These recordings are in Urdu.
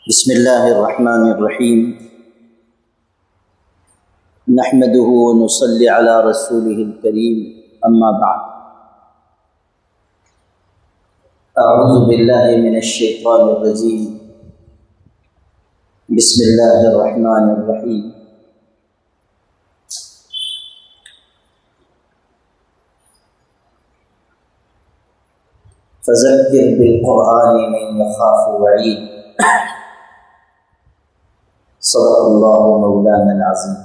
بسم اللہ الرحمن الرحیم نحمده ونصلی علی رسوله الکریم اما بعد اعوذ باللہ من الشیطان الرجیم بسم اللہ الرحمن الرحیم فذکر بالقرآن من یخاف وعید صدق اللہ مولانا العظیم۔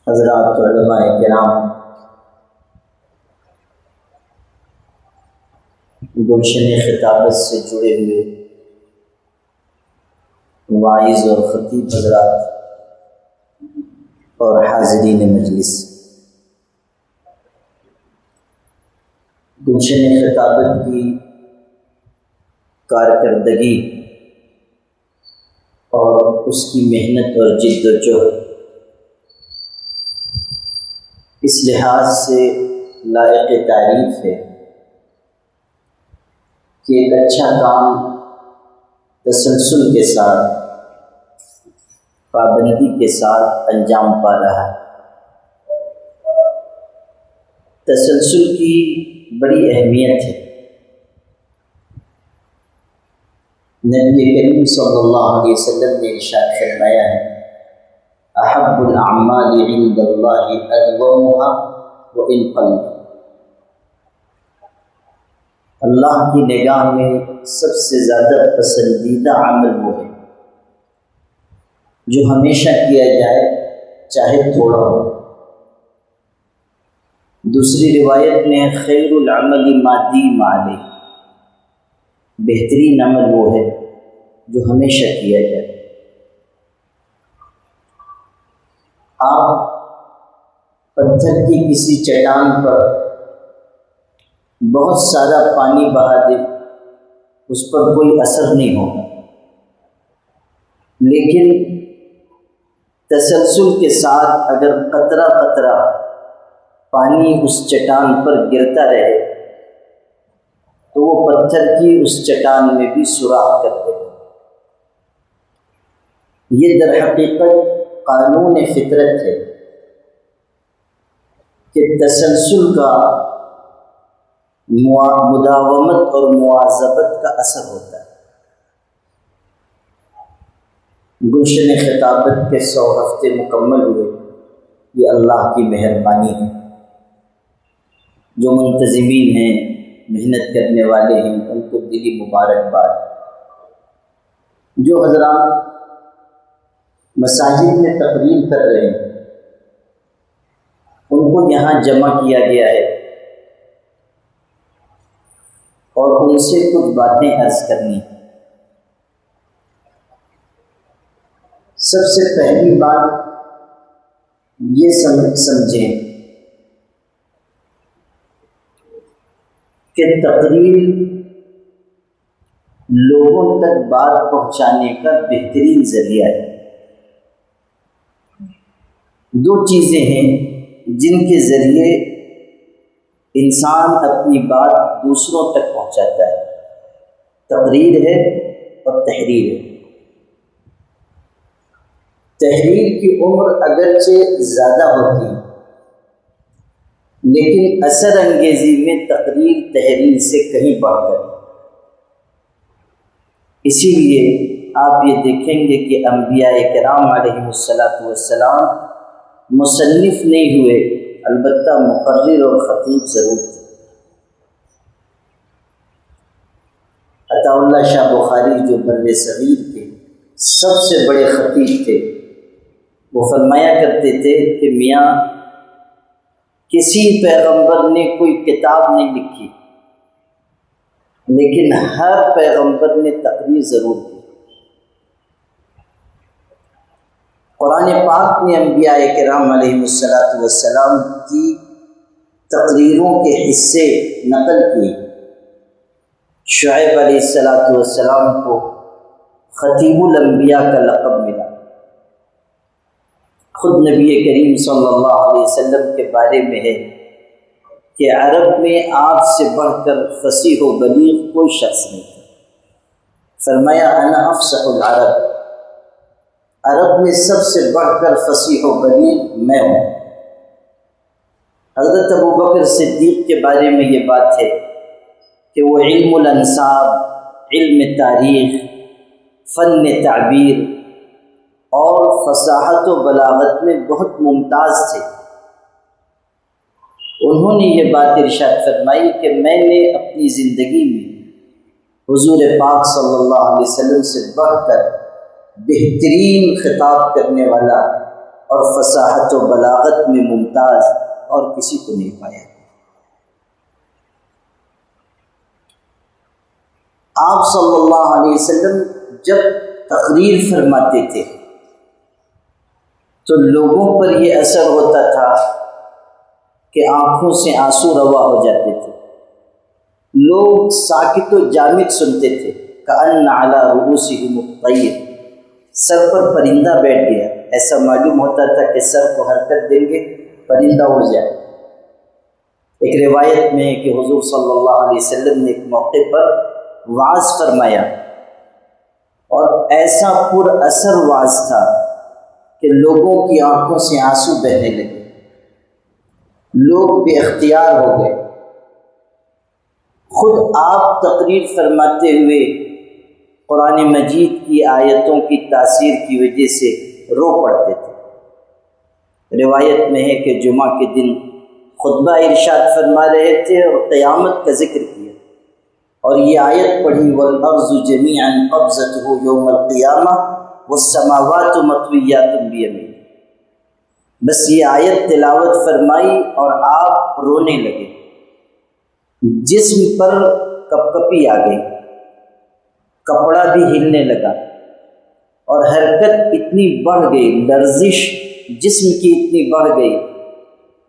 حضرات علماء کرام، گلشن خطابت سے جڑے ہوئے واعظ اور خطیب حضرات اور حاضرین مجلس، گلشن خطابت کی کارکردگی اور اس کی محنت اور جد و جہد اس لحاظ سے لائق تعریف ہے کہ ایک اچھا کام تسلسل کے ساتھ، پابندی کے ساتھ انجام پا رہا ہے۔ تسلسل کی بڑی اہمیت ہے۔ نبی کریم صلی اللہ علیہ وسلم نے ارشاد فرمایا ہے، احب الاعمال عند اللہ ادومها وان قل۔ اللہ کی نگاہ میں سب سے زیادہ پسندیدہ عمل وہ ہے جو ہمیشہ کیا جائے چاہے تھوڑا ہو۔ دوسری روایت میں خیر العمل ما دیم علیہ، بہترین عمل وہ ہے جو ہمیشہ کیا جائے۔ آپ پتھر کی کسی چٹان پر بہت سارا پانی بہا دیں، اس پر کوئی اثر نہیں ہوگا، لیکن تسلسل کے ساتھ اگر قطرہ قطرہ پانی اس چٹان پر گرتا رہے تو وہ پتھر کی اس چٹان میں بھی سوراخ کر دے گا۔ یہ در حقیقت قانون فطرت ہے کہ تسلسل کا مداومت اور مواظبت کا اثر ہوتا ہے۔ گلشن خطابت کے 100 ہفتے مکمل ہوئے، یہ اللہ کی مہربانی ہے۔ جو منتظمین ہیں، محنت کرنے والے ہیں، ان کو دلی مبارکباد۔ جو حضرات مساجد میں تقریر کر رہے ہیں، ان کو یہاں جمع کیا گیا ہے اور ان سے کچھ باتیں عرض کرنی۔ سب سے پہلی بات یہ سمجھیں کہ تقریر لوگوں تک بات پہنچانے کا بہترین ذریعہ ہے۔ دو چیزیں ہیں جن کے ذریعے انسان اپنی بات دوسروں تک پہنچاتا ہے، تقریر ہے اور تحریر ہے۔ تحریر کی عمر اگرچہ زیادہ ہوتی ہے، لیکن اثر انگیزی میں تقریر تحریر سے کہیں بڑھ کر۔ اسی لیے آپ یہ دیکھیں گے کہ انبیاء کرام علیہ السلام مصنف نہیں ہوئے، البتہ مقرر اور خطیب ضرور تھے۔ عطا اللہ شاہ بخاری جو بر صغیر کے سب سے بڑے خطیب تھے، وہ فرمایا کرتے تھے کہ میاں کسی پیغمبر نے کوئی کتاب نہیں لکھی، لیکن ہر پیغمبر نے تقریر ضرور کی۔ قرآن پاک نے انبیاء کرام علیہ السلام کی تقریروں کے حصے نقل کیے۔ شعیب علیہ السلام کو خطیب الانبیاء کا لقب ملا۔ خود نبی کریم صلی اللہ علیہ وسلم کے بارے میں ہے کہ عرب میں آپ سے بڑھ کر فصیح و بلیغ کوئی شخص نہیں تھا۔ فرمایا انا افصح العرب، عرب میں سب سے بڑھ کر فصیح و بلیغ میں ہوں۔ حضرت ابوبکر صدیق کے بارے میں یہ بات ہے کہ وہ علم الانساب، علم تاریخ، فن تعبیر اور فصاحت و بلاغت میں بہت ممتاز تھے۔ انہوں نے یہ بات ارشاد فرمائی کہ میں نے اپنی زندگی میں حضور پاک صلی اللہ علیہ وسلم سے بڑھ کر بہترین خطاب کرنے والا اور فصاحت و بلاغت میں ممتاز اور کسی کو نہیں پایا۔ آپ صلی اللہ علیہ وسلم جب تقریر فرماتے تھے تو لوگوں پر یہ اثر ہوتا تھا کہ آنکھوں سے آنسو روا ہو جاتے تھے، لوگ ساکت و جامد سنتے تھے، کأن علی رؤوسہم الطیر، سر پر پرندہ بیٹھ گیا، ایسا معلوم ہوتا تھا کہ سر کو حرکت دیں گے پرندہ اڑ جائے۔ ایک روایت میں ہے کہ حضور صلی اللہ علیہ وسلم نے ایک موقع پر وعظ فرمایا اور ایسا پر اثر وعظ تھا کہ لوگوں کی آنکھوں سے آنسو بہنے لگے، لوگ بے اختیار ہو گئے۔ خود آپ تقریر فرماتے ہوئے قرآن مجید کی آیتوں کی تاثیر کی وجہ سے رو پڑتے تھے۔ روایت میں ہے کہ جمعہ کے دن خطبہ ارشاد فرما رہے تھے اور قیامت کا ذکر کیا اور یہ آیت پڑھی، وَالْأَرْضُ جَمِيعًا قَبْضَتُهُ يَوْمَ الْقِيَامَةِ وَالسَّمَاوَاتُ مَطْوِيَّاتٌ بِيَمِينِهِ۔ بس یہ آیت تلاوت فرمائی اور آپ رونے لگے، جسم پر کپکپی آ گئی، کپڑا بھی ہلنے لگا اور حرکت اتنی بڑھ گئی، لرزش جسم کی اتنی بڑھ گئی،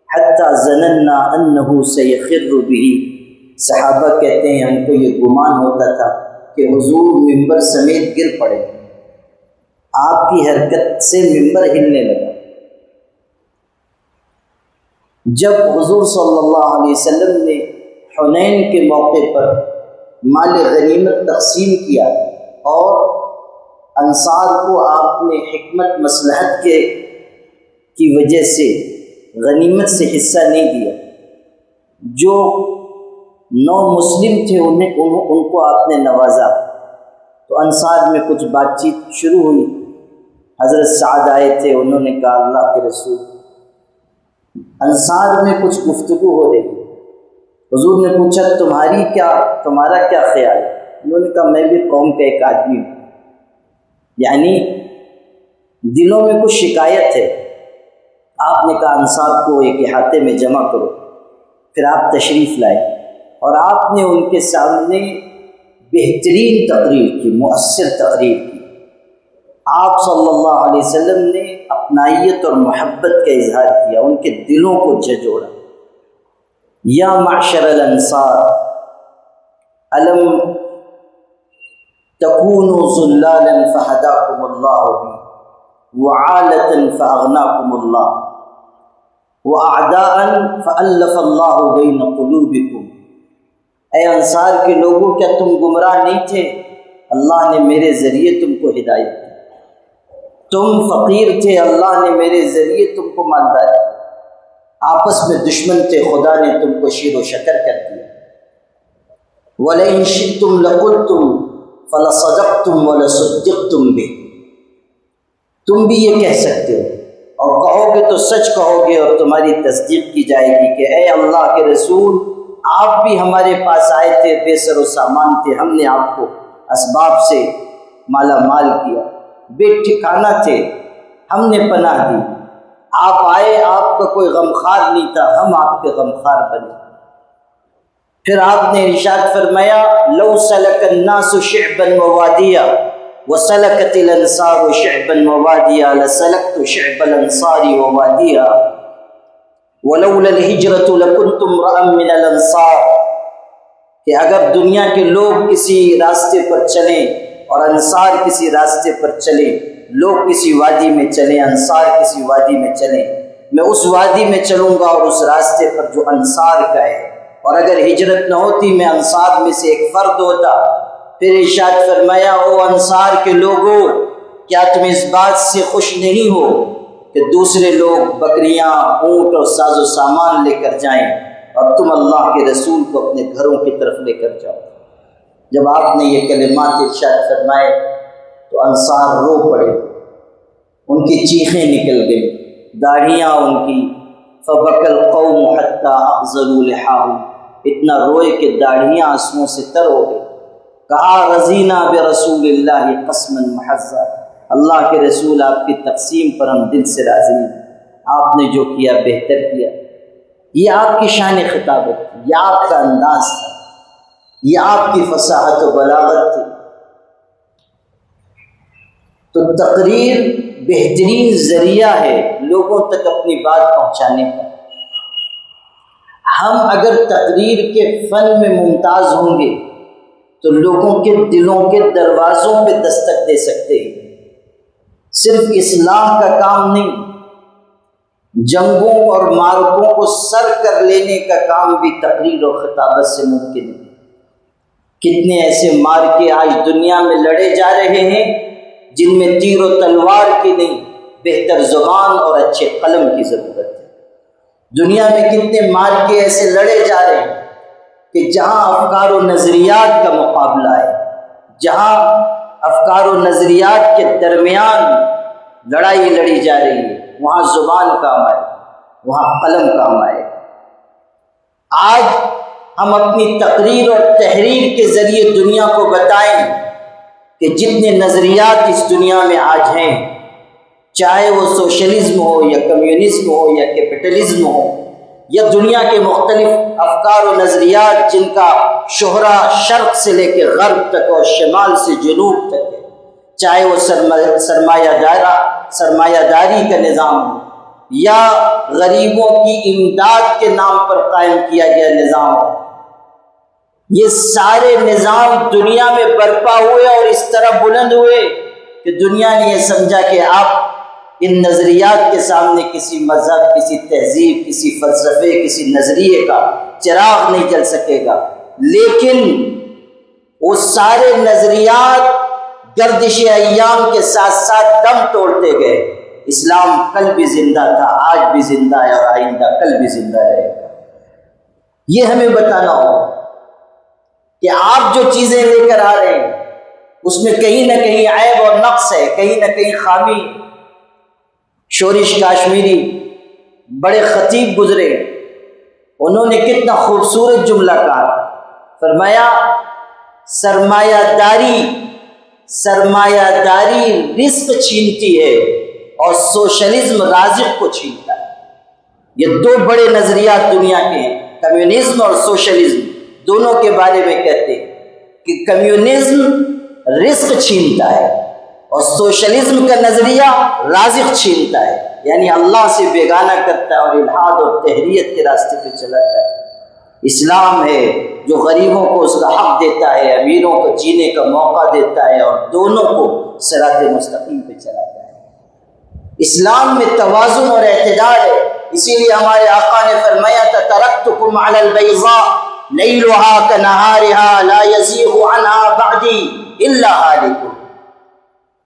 حتیٰ ظننا انہ سیخر بہ، صحابہ کہتے ہیں ہم کو یہ گمان ہوتا تھا کہ حضور ممبر سمیت گر پڑے، آپ کی حرکت سے ممبر ہلنے لگا۔ جب حضور صلی اللہ علیہ وسلم نے حنین کے موقع پر مال غنیمت تقسیم کیا اور انصار کو آپ نے حکمت مصلحت کی وجہ سے غنیمت سے حصہ نہیں دیا، جو 9 مسلم تھے ان کو آپ نے نوازا، تو انصار میں کچھ بات چیت شروع ہوئی۔ حضرت سعد آئے تھے، انہوں نے کہا اللہ کے رسول، انصار میں کچھ گفتگو ہو رہی ہے۔ حضور نے پوچھا تمہارا کیا خیال ہے؟ انہوں نے کہا میں بھی قوم کا ایک آدمی ہوں، یعنی دلوں میں کچھ شکایت ہے۔ آپ نے کہا انصار کو ایک احاطے میں جمع کرو، پھر آپ تشریف لائے اور آپ نے ان کے سامنے بہترین تقریر کی، مؤثر تقریر کی۔ آپ صلی اللہ علیہ وسلم نے اپنائیت اور محبت کا اظہار کیا، ان کے دلوں کو جھنجھوڑا۔ یا معشر الانصار الم تکونوا ذلالا فہداکم اللہ بی، وعالۃ فاغناکم اللہ، واعداء فالف اللہ بین قلوبکم۔ اے انصار کے لوگوں، کیا تم گمراہ نہیں تھے؟ اللہ نے میرے ذریعے تم کو ہدایت دی۔ تم فقیر تھے، اللہ نے میرے ذریعے تم کو مالدار کیا۔ آپس میں دشمن تھے، خدا نے تم کو شیر و شکر کر دیا۔ وَلَئِن شِئْتُمْ لَقُلْتُمْ فَلَصَدَقْتُمْ وَلَصُدِّقْتُمْ بِهِ، تم بھی یہ کہہ سکتے ہو اور کہو گے تو سچ کہو گے اور تمہاری تصدیق کی جائے گی کہ اے اللہ کے رسول، آپ بھی ہمارے پاس آئے تھے، بے سر و سامان تھے، ہم نے آپ کو اسباب سے مالا مال کیا، بے ٹھکانہ تھے، ہم نے پناہ دی، آپ آئے، آپ کا کوئی غمخوار نہیں تھا، ہم آپ کے غمخوار بنے۔ پھر آپ نے ارشاد فرمایا لو سلک الناس شعبا ووادیا وسلکت الانصار شعبا ووادیا لسلکت شعب الانصار ووادیا ولولا الہجرۃ لکنت امرأ من الانصار، کہ اگر دنیا کے لوگ کسی راستے پر چلیں اور انصار کسی راستے پر چلیں، لوگ کسی وادی میں چلیں، انصار کسی وادی میں چلیں، میں اس وادی میں چلوں گا اور اس راستے پر جو انصار کا ہے، اور اگر ہجرت نہ ہوتی میں انصار میں سے ایک فرد ہوتا پھر ارشاد فرمایا او انصار کے لوگوں، کیا تم اس بات سے خوش نہیں ہو کہ دوسرے لوگ بکریاں، اونٹ اور ساز و سامان لے کر جائیں اور تم اللہ کے رسول کو اپنے گھروں کی طرف لے کر جاؤ؟ جب آپ نے یہ کلمات ارشاد فرمائے تو انصار رو پڑے، ان کی چیخیں نکل گئیں، داڑھیاں ان کی فبکى القوم حتى اخضروا لحاهم، اتنا روئے کہ داڑھیاں آنسوؤں سے تر ہو گئی۔ کہا رضینا برسول اللہ قسما محضا، اللہ کے رسول آپ کی تقسیم پر ہم دل سے راضی ہیں، آپ نے جو کیا بہتر کیا۔ یہ آپ کی شان خطابت تھی، یہ آپ کا انداز تھا، یہ آپ کی فصاحت و بلاغت تھی۔ تو تقریر بہترین ذریعہ ہے لوگوں تک اپنی بات پہنچانے کا۔ ہم اگر تقریر کے فن میں ممتاز ہوں گے تو لوگوں کے دلوں کے دروازوں پہ دستک دے سکتے ہیں۔ صرف اصلاح کا کام نہیں، جنگوں اور معرکوں کو سر کر لینے کا کام بھی تقریر اور خطابت سے ممکن ہے۔ کتنے ایسے معرکے آج دنیا میں لڑے جا رہے ہیں جن میں تیر و تلوار کی نہیں، بہتر زبان اور اچھے قلم کی ضرورت ہے۔ دنیا میں کتنے معرکے ایسے لڑے جا رہے ہیں کہ جہاں افکار و نظریات کا مقابلہ ہے، جہاں افکار و نظریات کے درمیان لڑائی لڑی جا رہی ہے، وہاں زبان کام آئے، وہاں قلم کام آئے۔ آج ہم اپنی تقریر اور تحریر کے ذریعے دنیا کو بتائیں کہ جتنے نظریات اس دنیا میں آج ہیں، چاہے وہ سوشلزم ہو یا کمیونزم ہو یا کیپٹلزم ہو یا دنیا کے مختلف افکار و نظریات جن کا شہرہ شرق سے لے کے غرب تک اور شمال سے جنوب تک ہے، چاہے وہ سرمایہ داری کا نظام ہو یا غریبوں کی امداد کے نام پر قائم کیا گیا نظام ہو، یہ سارے نظام دنیا میں برپا ہوئے اور اس طرح بلند ہوئے کہ دنیا نے یہ سمجھا کہ آپ ان نظریات کے سامنے کسی مذہب، کسی تہذیب، کسی فلسفے، کسی نظریے کا چراغ نہیں جل سکے گا۔ لیکن وہ سارے نظریات گردش ایام کے ساتھ ساتھ دم توڑتے گئے۔ اسلام کل بھی زندہ تھا، آج بھی زندہ ہے اور آئندہ کل بھی زندہ رہے گا۔ یہ ہمیں بتانا ہوگا کہ آپ جو چیزیں لے کر آ رہے ہیں اس میں کہیں نہ کہیں عیب اور نقص ہے، کہیں نہ کہیں خامی۔ شورش کاشمیری بڑے خطیب گزرے، انہوں نے کتنا خوبصورت جملہ کہا، فرمایا سرمایہ داری رزق چھینتی ہے اور سوشلزم رازق کو چھینتا ہے۔ یہ دو بڑے نظریات دنیا کے ہیں، کمیونزم اور سوشلزم، دونوں کے بارے میں کہتے ہیں کہ کمیونزم رزق چھینتا ہے اور سوشلزم کا نظریہ رازق چھینتا ہے، یعنی اللہ سے بیگانہ کرتا ہے اور الحاد اور تحریت کے راستے پہ چلاتا ہے۔ اسلام ہے جو غریبوں کو اس کا حق دیتا ہے، امیروں کو جینے کا موقع دیتا ہے اور دونوں کو صراط مستقیم پہ چلاتا ہے۔ اسلام میں توازن اور اعتدال ہے، اسی لیے ہمارے آقا نے فرمایا تَتَرَكْتُكُمْ عَلَى الْبَيْضَاءِ لَيْلُهَا كَنَهَارِهَا لَا يَزِيغُ عَنْهَا بَعْدِي إِلَّا هَالِكٌ۔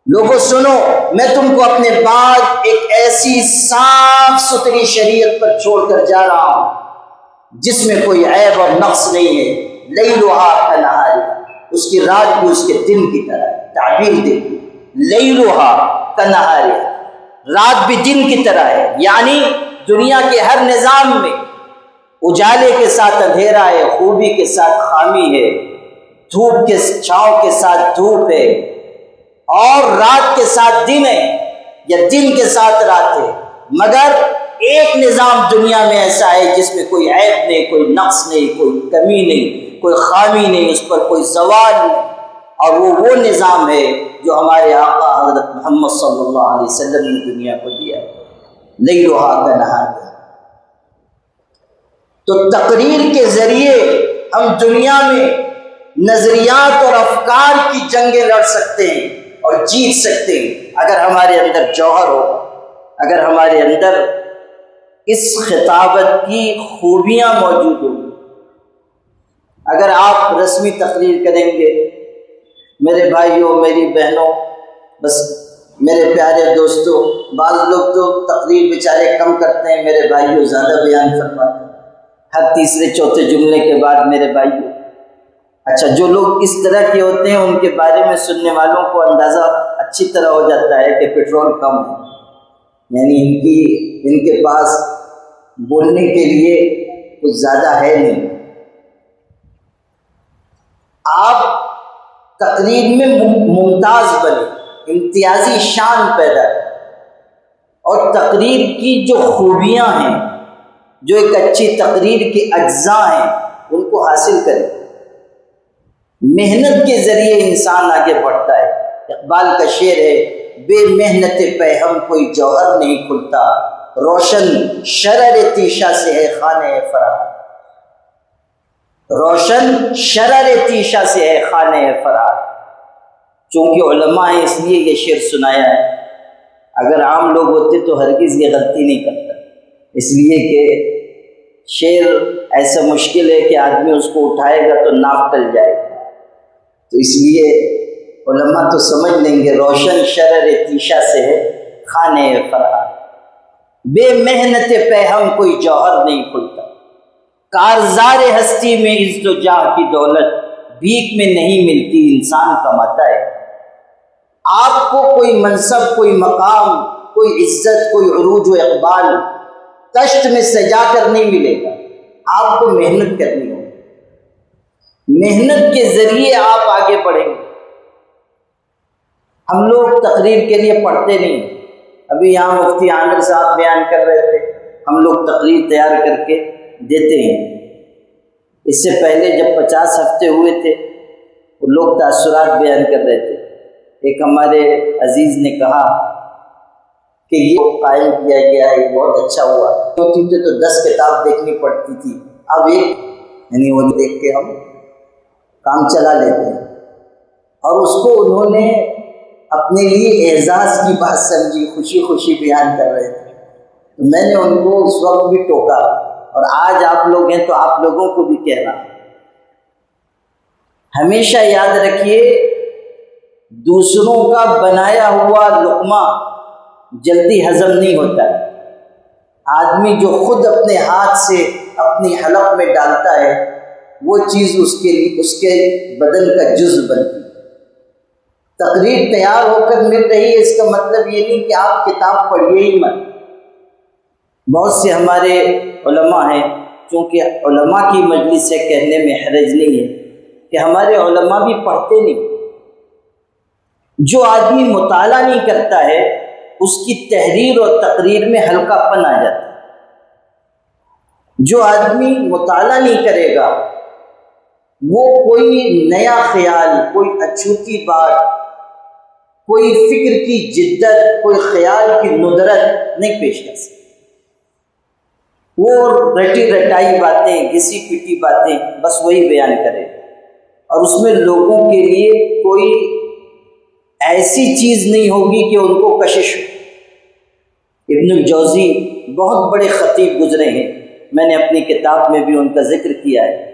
لوگوں سنو، میں تم کو اپنے بعد ایک ایسی صاف ستھری شریعت پر چھوڑ کر جا رہا ہوں جس میں کوئی عیب اور نقص نہیں ہے۔ لَيْلُهَا كَنَهَارِهَا، اس کی رات بھی اس کے دن کی طرح ہے، تعبیر دیکھو، لَيْلُهَا كَنَهَارِهَا، رات بھی دن کی طرح ہے، یعنی دنیا کے ہر نظام میں اجالے کے ساتھ اندھیرا ہے، خوبی کے ساتھ خامی ہے، دھوپ کے چھاؤں کے ساتھ دھوپ ہے اور رات کے ساتھ دن ہے یا دن کے ساتھ رات ہے، مگر ایک نظام دنیا میں ایسا ہے جس میں کوئی عیب نہیں، کوئی نقص نہیں، کوئی کمی نہیں، کوئی خامی نہیں، اس پر کوئی زوال نہیں، اور وہ نظام ہے جو ہمارے آقا حضرت محمد صلی اللہ علیہ وسلم نے دنیا کو دیا ہے، لیلھا کنہارھا۔ تو تقریر کے ذریعے ہم دنیا میں نظریات اور افکار کی جنگیں لڑ سکتے ہیں اور جیت سکتے ہیں اگر ہمارے اندر جوہر ہو، اگر ہمارے اندر اس خطابت کی خوبیاں موجود ہوں۔ اگر آپ رسمی تقریر کریں گے میرے بھائیوں، میری بہنوں، بس میرے پیارے دوستوں، بعض لوگ تو تقریر بیچارے کم کرتے ہیں، میرے بھائیوں زیادہ بیان فرماتے ہیں، ہر تیسرے چوتھے جملے کے بعد میرے بھائیوں۔ اچھا، جو لوگ اس طرح کے ہوتے ہیں ان کے بارے میں سننے والوں کو اندازہ اچھی طرح ہو جاتا ہے کہ پیٹرول کم ہے، یعنی ان کے پاس بولنے کے لیے کچھ زیادہ ہے نہیں۔ آپ تقریر میں ممتاز بنے، امتیازی شان پیدا کریں، اور تقریر کی جو خوبیاں ہیں، جو ایک اچھی تقریر کے اجزاء ہیں، ان کو حاصل کریں۔ محنت کے ذریعے انسان آگے بڑھتا ہے۔ اقبال کا شعر ہے، بے محنت پہ ہم کوئی جوہر نہیں کھلتا، روشن شرر تیشا سے ہے خانہ فرار، روشن شرر تیشا سے ہے خانہ فرار۔ چونکہ علماء ہیں اس لیے یہ شعر سنایا ہے، اگر عام لوگ ہوتے تو ہرگز یہ غلطی نہیں کرتا، اس لیے کہ شعر ایسا مشکل ہے کہ آدمی اس کو اٹھائے گا تو ناف ٹل جائے گا، تو اس لیے علماء تو سمجھ لیں گے روشن شرر تیشا سے ہے خانہ فرار، بے محنت پہ ہم کوئی جوہر نہیں کھلتا، کارزار ہستی میں عزت و جاہ کی دولت بھیک میں نہیں ملتی، انسان کماتا ہے۔ آپ کو کوئی منصب، کوئی مقام، کوئی عزت، کوئی عروج و اقبال کشت میں سجا کر نہیں ملے گا، آپ کو محنت کرنی ہوگی، محنت کے ذریعے آپ آگے بڑھیں گے۔ ہم لوگ تقریر کے لیے پڑھتے نہیں، ابھی یہاں مفتی عامر صاحب بیان کر رہے تھے، ہم لوگ تقریر تیار کر کے دیتے ہیں۔ اس سے پہلے جب 50 ہفتے ہوئے تھے وہ لوگ تاثرات بیان کر رہے تھے، ایک ہمارے عزیز نے کہا کہ یہ قائم کیا گیا ہے، یہ بہت اچھا ہوا، ہوتی تھی تو 10 کتاب دیکھنی پڑتی تھی، اب ایک یعنی وہ دیکھ کے ہم کام چلا لیتے ہیں۔ اور اس کو انہوں نے اپنے لیے اعزاز کی بات سمجھی، خوشی خوشی بیان کر رہے تھے، تو میں نے ان کو اس وقت بھی ٹوکا، اور آج آپ لوگ ہیں تو آپ لوگوں کو بھی کہنا، ہمیشہ یاد رکھیے دوسروں کا بنایا ہوا لقمہ جلدی ہضم نہیں ہوتا ہے، آدمی جو خود اپنے ہاتھ سے اپنی حلق میں ڈالتا ہے وہ چیز اس کے بدن کا جزء بنتی ہے۔ تقریر تیار ہو کر مل رہی ہے، اس کا مطلب یہ نہیں کہ آپ کتاب پڑھیے ہی مت۔ بہت سے ہمارے علماء ہیں، چونکہ علماء کی مجلس سے کہنے میں حرج نہیں ہے کہ ہمارے علماء بھی پڑھتے نہیں۔ جو آدمی مطالعہ نہیں کرتا ہے اس کی تحریر اور تقریر میں ہلکا پن آ جاتا ہے۔ جو آدمی مطالعہ نہیں کرے گا وہ کوئی نیا خیال، کوئی اچھوتی بات، کوئی فکر کی جدت، کوئی خیال کی ندرت نہیں پیش کر سکتا۔ وہ رٹی رٹائی باتیں، گھسی پٹی باتیں بس وہی بیان کرے، اور اس میں لوگوں کے لیے کوئی ایسی چیز نہیں ہوگی کہ ان کو کشش ہو۔ ابن الجوزی بہت بڑے خطیب گزرے ہیں، میں نے اپنی کتاب میں بھی ان کا ذکر کیا ہے۔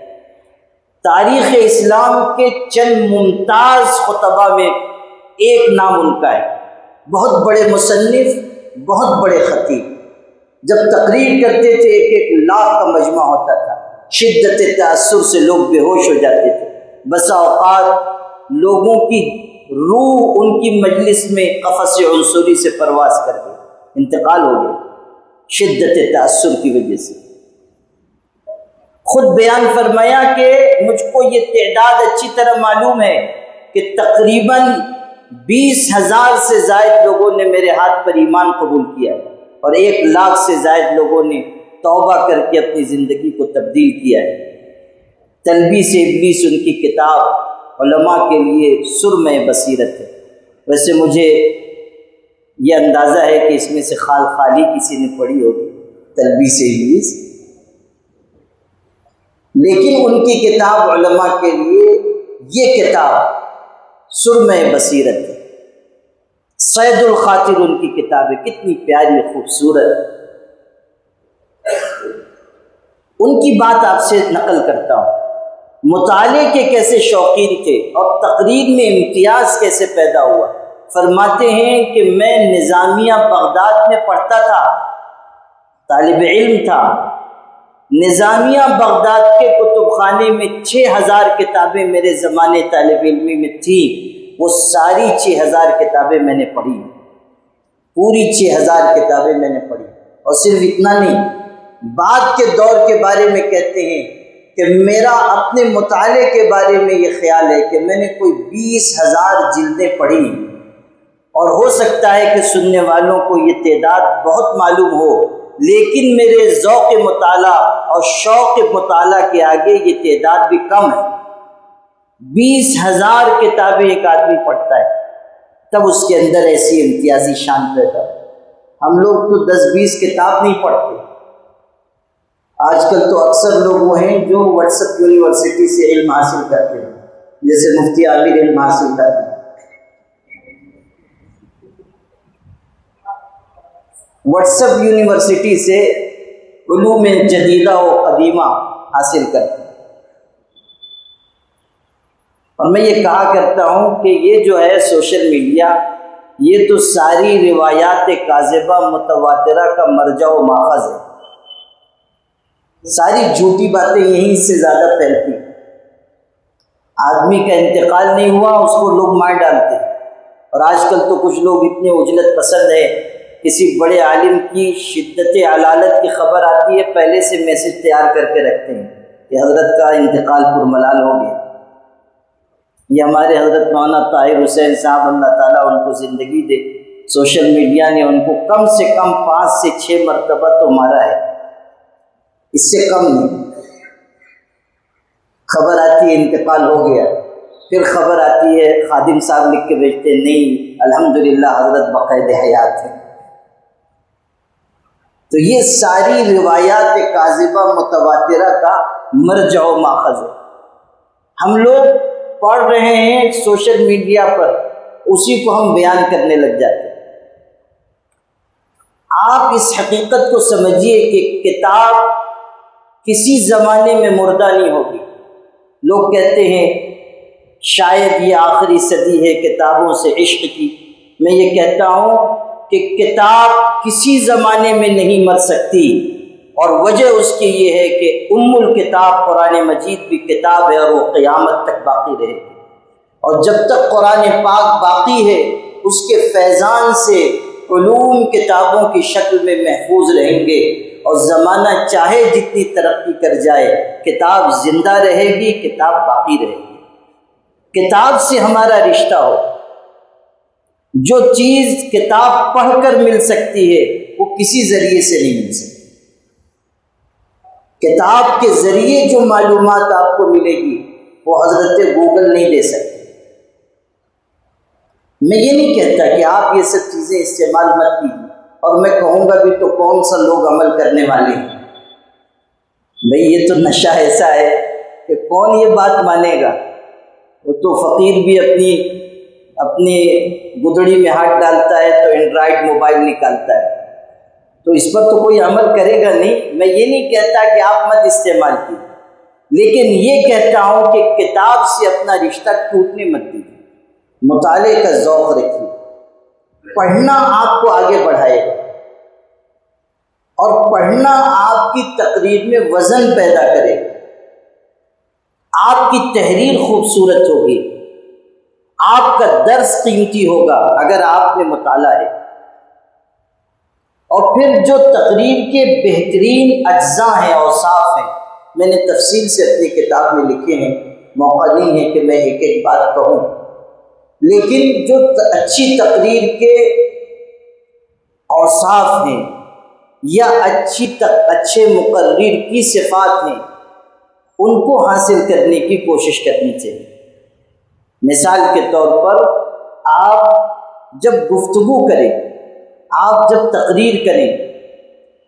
تاریخ اسلام کے چند ممتاز خطبہ میں ایک نام ان کا ہے، بہت بڑے مصنف، بہت بڑے خطیب، جب تقریر کرتے تھے 1-1 لاکھ کا مجمع ہوتا تھا، شدت تأثر سے لوگ بے ہوش ہو جاتے تھے، بسا اوقات لوگوں کی روح ان کی مجلس میں قفس عنصری سے پرواز کر گئی، انتقال ہو گیا شدت تأثر کی وجہ سے۔ خود بیان فرمایا کہ مجھ کو یہ تعداد اچھی طرح معلوم ہے کہ تقریباً 20,000 سے زائد لوگوں نے میرے ہاتھ پر ایمان قبول کیا، اور 1 لاکھ سے زائد لوگوں نے توبہ کر کے اپنی زندگی کو تبدیل کیا ہے۔ تلبیس ابلیس ان کی کتاب علماء کے لیے سرمہ بصیرت ہے۔ ویسے مجھے یہ اندازہ ہے کہ اس میں سے خالی کسی نے پڑھی ہوگی تلبیس ابلیس، لیکن ان کی کتاب علماء کے لیے یہ کتاب سرمہ بصیرت ہے۔ صید الخاطر ان کی کتاب ہے، کتنی پیاری خوبصورت۔ ان کی بات آپ سے نقل کرتا ہوں مطالعے کے کیسے شوقین تھے اور تقریر میں امتیاز کیسے پیدا ہوا۔ فرماتے ہیں کہ میں نظامیہ بغداد میں پڑھتا تھا، طالب علم تھا۔ نظامیہ بغداد کے کتب خانے میں 6000 کتابیں میرے زمانے طالب علمی میں تھیں، وہ ساری 6000 کتابیں میں نے پڑھی، پوری 6000 کتابیں میں نے پڑھی۔ اور صرف اتنا نہیں، بعد کے دور کے بارے میں کہتے ہیں کہ میرا اپنے مطالعے کے بارے میں یہ خیال ہے کہ میں نے کوئی 20,000 جلدیں پڑھی، اور ہو سکتا ہے کہ سننے والوں کو یہ تعداد بہت معلوم ہو، لیکن میرے ذوق مطالعہ اور شوق مطالعہ کے آگے یہ تعداد بھی کم ہے۔ 20,000 کتابیں ایک آدمی پڑھتا ہے، تب اس کے اندر ایسی امتیازی شان پیدا ہے۔ ہم لوگ تو 10-20 کتاب نہیں پڑھتے۔ آج کل تو اکثر لوگ وہ ہیں جو واٹس ایپ یونیورسٹی سے علم حاصل کرتے ہیں، جیسے مفتی عامر علم حاصل کرتے ہیں، واٹس ایپ یونیورسٹی سے علوم جدیدہ و قدیمہ حاصل کرتے ہیں۔ اور میں یہ کہا کرتا ہوں کہ یہ جو ہے سوشل میڈیا، یہ تو ساری روایات کاذبہ متواترہ کا مرجع و ماخذ ہے۔ ساری جھوٹی باتیں یہیں سے زیادہ پھیلتی ہیں۔ آدمی کا انتقال نہیں ہوا، اس کو لوگ مار ڈالتے ہیں۔ اور آج کل تو کچھ لوگ اتنے عجلت پسند ہیں، کسی بڑے عالم کی شدت علالت کی خبر آتی ہے، پہلے سے میسج تیار کر کے رکھتے ہیں کہ حضرت کا انتقال پرملال ہو گیا۔ یہ ہمارے حضرت مولانا طاہر حسین صاحب، اللہ تعالیٰ ان کو زندگی دے، سوشل میڈیا نے ان کو کم سے کم 5 سے 6 مرتبہ تو مارا ہے، اس سے کم نہیں۔ خبر آتی ہے انتقال ہو گیا، پھر خبر آتی ہے خادم صاحب لکھ کے بھیجتے نہیں الحمدللہ حضرت بقید حیات ہیں۔ تو یہ ساری روایات کاذبہ متواترہ کا مرجع و ماخذ ہے۔ ہم لوگ پڑھ رہے ہیں سوشل میڈیا پر، اسی کو ہم بیان کرنے لگ جاتے ہیں۔ آپ اس حقیقت کو سمجھیے کہ کتاب کسی زمانے میں مردہ نہیں ہوگی۔ لوگ کہتے ہیں شاید یہ آخری صدی ہے کتابوں سے عشق کی۔ میں یہ کہتا ہوں کہ کتاب کسی زمانے میں نہیں مر سکتی، اور وجہ اس کی یہ ہے کہ الکتاب قرآن مجید بھی کتاب ہے، اور وہ قیامت تک باقی رہے گی۔ اور جب تک قرآن پاک باقی ہے، اس کے فیضان سے علوم کتابوں کی شکل میں محفوظ رہیں گے، اور زمانہ چاہے جتنی ترقی کر جائے، کتاب زندہ رہے گی، کتاب باقی رہے گی۔ کتاب سے ہمارا رشتہ ہو۔ جو چیز کتاب پڑھ کر مل سکتی ہے وہ کسی ذریعے سے نہیں مل سکتی۔ کتاب کے ذریعے جو معلومات آپ کو ملے گی وہ حضرت گوگل نہیں دے سکتے۔ میں یہ نہیں کہتا کہ آپ یہ سب چیزیں استعمال مت کیجیے، اور میں کہوں گا بھی تو کون سا لوگ عمل کرنے والے ہیں؟ بھئی یہ تو نشہ ایسا ہے کہ کون یہ بات مانے گا؟ وہ تو فقیر بھی اپنی گدڑی میں ہاتھ ڈالتا ہے تو اینڈرائڈ موبائل نکالتا ہے، تو اس پر تو کوئی عمل کرے گا نہیں۔ میں یہ نہیں کہتا کہ آپ مت استعمال کیجیے، لیکن یہ کہتا ہوں کہ کتاب سے اپنا رشتہ ٹوٹنے مت دیجیے۔ مطالعے کا ذوق رکھیے۔ پڑھنا آپ کو آگے بڑھائے گا، اور پڑھنا آپ کی تقریر میں وزن پیدا کرے گا۔ آپ کی تحریر خوبصورت ہوگی، آپ کا درس قیمتی ہوگا اگر آپ میں مطالعہ ہے۔ اور پھر جو تقریر کے بہترین اجزاء ہیں، اوصاف ہیں، میں نے تفصیل سے اپنی کتاب میں لکھے ہیں، موقع نہیں ہے کہ میں ایک ایک بات کہوں، لیکن جو اچھی تقریر کے اوصاف ہیں یا اچھے مقرر کی صفات ہیں، ان کو حاصل کرنے کی کوشش کرنی چاہیے۔ مثال کے طور پر آپ جب گفتگو کریں، آپ جب تقریر کریں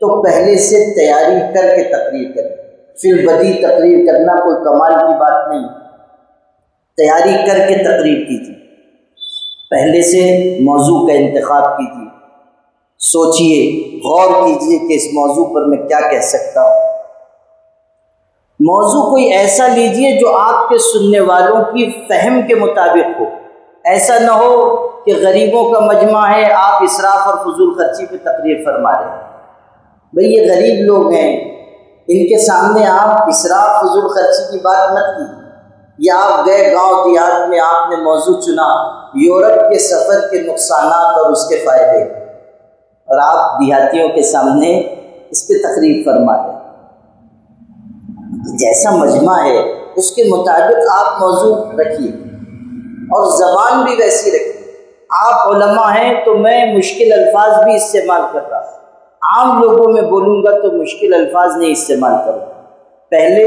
تو پہلے سے تیاری کر کے تقریر کریں۔ فی البدی تقریر کرنا کوئی کمال کی بات نہیں، تیاری کر کے تقریر کیجیے۔ پہلے سے موضوع کا انتخاب کیجیے، سوچئے، غور کیجیے کہ اس موضوع پر میں کیا کہہ سکتا ہوں۔ موضوع کوئی ایسا لیجئے جو آپ کے سننے والوں کی فہم کے مطابق ہو. ایسا نہ ہو کہ غریبوں کا مجمع ہے، آپ اسراف اور فضول خرچی پہ تقریر فرما رہے ہیں. بھئی یہ غریب لوگ ہیں، ان کے سامنے آپ اسراف فضول خرچی کی بات مت کی. یا آپ گئے گاؤں دیہات میں، آپ نے موضوع چنا یورپ کے سفر کے نقصانات اور اس کے فائدے، اور آپ دیہاتیوں کے سامنے اس پہ تقریر فرما رہے ہیں. جیسا مجمع ہے اس کے مطابق آپ موضوع رکھیے اور زبان بھی ویسی رکھیے. آپ علماء ہیں تو میں مشکل الفاظ بھی استعمال کر رہا ہوں، عام لوگوں میں بولوں گا تو مشکل الفاظ نہیں استعمال کروں. پہلے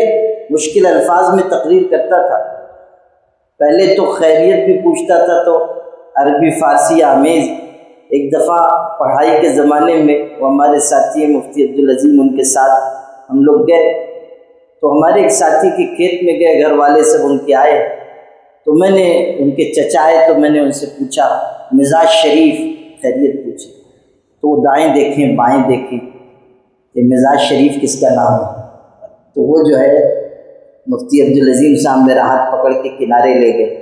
مشکل الفاظ میں تقریر کرتا تھا، پہلے تو خیریت بھی پوچھتا تھا تو عربی فارسی آمیز. ایک دفعہ پڑھائی کے زمانے میں وہ ہمارے ساتھی مفتی عبدالعظیم، ان کے ساتھ ہم لوگ گئے تو ہمارے ایک ساتھی کے کھیت میں گئے، گھر والے سب ان کے آئے تو میں نے ان کے چچا آئے تو میں نے ان سے پوچھا مزاج شریف خیریت پوچھی. تو وہ دائیں دیکھیں بائیں دیکھیں کہ مزاج شریف کس کا نام ہے. تو وہ جو ہے مفتی عبدالعظیم صاحب میرا ہاتھ پکڑ کے کنارے لے گئے،